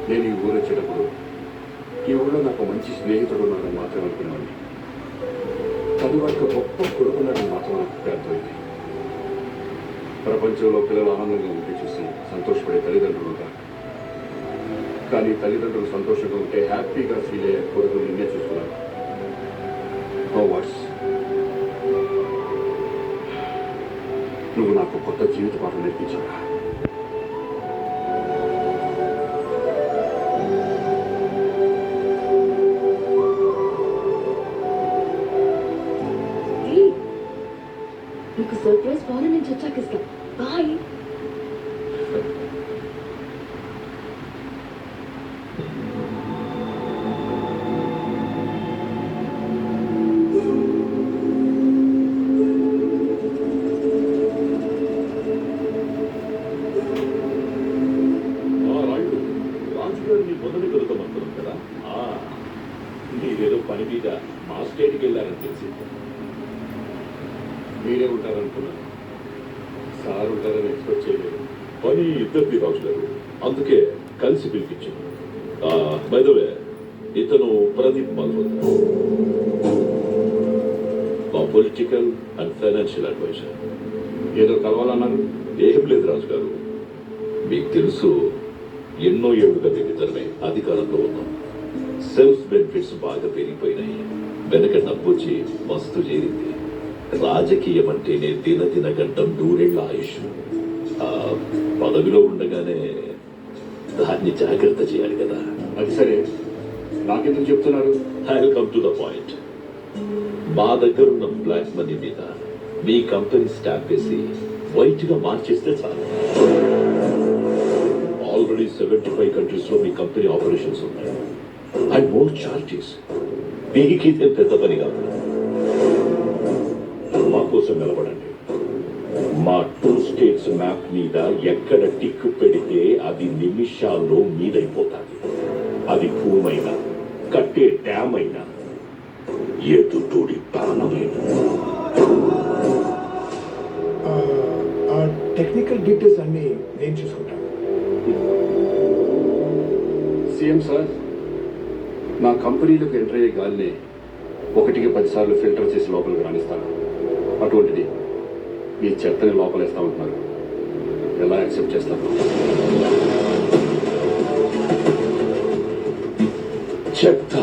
నేను ఈ ఊరు వచ్చేటప్పుడు ఈ ఊళ్ళో నాకు మంచి స్నేహితుడు ఉన్నాడని మాత్రం అనుకున్నాను. కానీ వాడికి గొప్ప కొడుకున్నాడని మాత్రం నాకు అర్థమైంది. ప్రపంచంలో పిల్లలు ఆనందంగా ఉంటే చూసి సంతోషపడే తల్లిదండ్రులు ఉంటారు. కానీ తల్లిదండ్రులు సంతోషంగా ఉంటే హ్యాపీగా ఫీల్ అయ్యే కొడుకు నిన్నే చూసుకున్నాను. No words. నువ్వు నాకు కొత్త జీవిత పాఠం నేర్పించావా? మీకు సర్ప్రైజ్ ఫారెన్ నుంచి వచ్చాక ఇస్తాం. బాయ్. మొదటి కలుగుతామనుకున్నాం కదా. మీరేదో పని మీద మా స్టేట్కి వెళ్ళారని తెలిసింది. మీరే ఉంటారనుకున్నాను. సార్ ఉంటారని ఎక్స్పెక్ట్ చేయలేదు. పని ఇద్దరిది రాజు గారు, అందుకే కలిసి పిలిపించాను. బై ద వే, ఇతను ప్రదీప్ మల్హోత్రా, మా పొలిటికల్ అండ్ ఫైనాన్షియల్ అడ్వైజర్. ఏదో కలవాలన్నారు. ఏం లేదు రాజు గారు, మీకు తెలుసు ఎన్నో ఏళ్లుగా మేమిద్దరమే అధికారంలో ఉన్నాం. సెల్ఫ్ బెనిఫిట్స్ బాగా పెరిగిపోయినాయి. వెనక డబ్బొచ్చి మస్తు చేరింది. రాజకీయం అంటేనే దిన గంటం 100 ఆయుష్. పదవిలో ఉండగానే దాన్ని జాగ్రత్త చేయాలి కదా. అది సరే, నాకెందుకు చెప్తున్నారు? I will come to the point. మా దగ్గర ఉన్న బ్లాక్ మనీ మీద మీ కంపెనీ స్టాంప్ వేసి వైట్ గా మార్చేస్తే చాలు. ఆల్రెడీ 75 కంట్రీస్ లో మీ కంపెనీ ఆపరేషన్స్ ఉన్నాయి. And more charges. మీకు ఇదే పెద్ద పని కాదు. మా కోసం నిలబడండి. మా 2 స్టేట్స్ మ్యాప్ మీద ఎక్కడ టిక్కు పెడితే అది నిమిషాల్లో మీదైపోతుంది. అది భూమైనా, కట్టే డ్యామ్ అయినా, ఎదుటోడి ప్రాణమైనా. టెక్నికల్ డీటెయిల్స్ అన్ని నేను చూసుకుంటాను. సీఎం సార్, నా కంపెనీలోకి ఎంటర్ అయ్యే గాలిని 1కి 10 సార్లు ఫిల్టర్ చేసి లోపలికి రాణిస్తాను. అటువంటిది మీ చెత్తని లోపలేస్తామంటున్నారు. ఎలా యాక్సెప్ట్ చేస్తాను? చెత్త.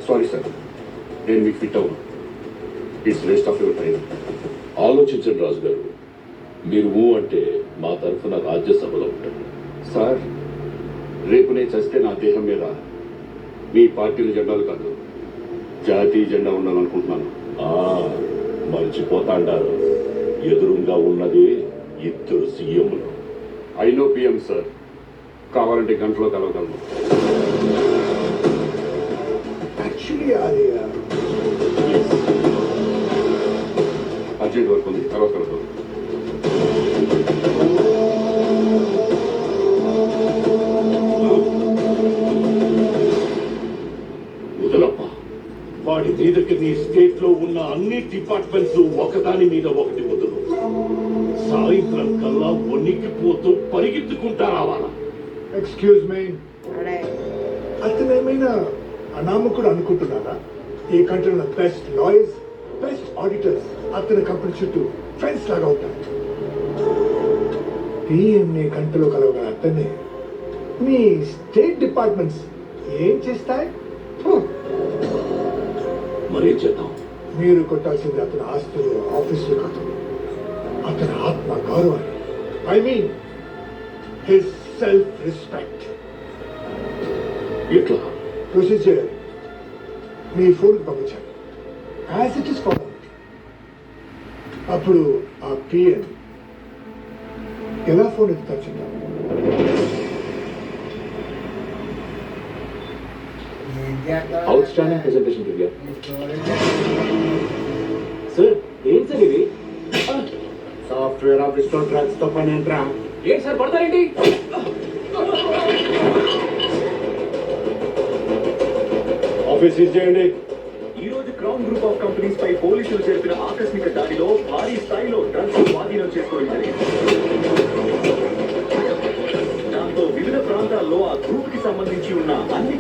సారీ సార్, నేను మీకు ఫిట్ అవును. It's waste of your time. ఆలోచించండి రాజు గారు. మీరు అంటే మా తరఫున రాజ్యసభలో ఉంటారు. సార్, రేపు నేను చస్తే నా దేహం మీద మీ పార్టీల జెండాలు కాదు, జాతీయ జెండా ఉండాలనుకుంటున్నాను. మర్చిపోతాండారు, ఎదురుగా ఉన్నది 2 సీఎంలు. ఐ నో పిఎం సార్, కావాలంటే గంటలో కలవగలను. యాక్చువల్లీ అది అర్జెంట్ వర్క్ ఉంది, తర్వాత కలుగుతుంది. వాడి మీదకి నీ స్టేట్ లో ఉన్న అన్ని డిపార్ట్మెంట్స్ ఒకదాని మీద ఒకటి వదులు. సాయంత్రం కల్లా వణికిపోతూ పరిగెత్తుకుంటా రావాలా. ఎక్స్క్యూజ్ మీ, అతను ఏమైనా అనామకుడు అనుకుంటున్నారా? ఈ కంట్రీలో బెస్ట్ లాయర్స్, బెస్ట్ ఆడిటర్స్ అతని కంపెనీ చుట్టూ ఫ్రెండ్స్ లాగా ఉంటారు. పిఎంని కంట్రీలో కలవగల అతన్ని మీ స్టేట్ డిపార్ట్మెంట్స్ ఏం చేస్తాయి? మరేం చేద్దాం? మీరు కొట్టాల్సింది అతని ఆస్తులు, ఆఫీసులు కాదు, అతని ఆత్మ గౌరవాన్ని. I mean his self respect. ఎట్లా? ప్రొసీజర్ మీ ఫోన్కి పంపించాను. As it is follow. అప్పుడు ఆ పిఎన్ ఎలా ఫోన్ ఎత్తుతారు చెప్తాను. అవుట్స్టాండింగ్ ప్రెజెంటేషన్ దివ్య. సార్ ఏం సార్ ఇది? సాఫ్ట్వేర్ ఆఫీస్లో డ్రగ్స్ తో పని ఏంట్రా? ఏం సార్ పడతారేంటి? ఆఫీస్ సీజ్ చేయండి. ఈ రోజు క్రౌన్ గ్రూప్ ఆఫ్ కంపెనీస్ పై పోలీసులు జరిపిన ఆకస్మిక దాడిలో భారీ స్థాయిలో డ్రగ్స్ స్వాధీనం చేసుకోవడం జరిగింది. దాంతో వివిధ ప్రాంతాల ప్రాంతాల్లో ఆ గ్రూప్ కి సంబంధించి ఉన్న అన్ని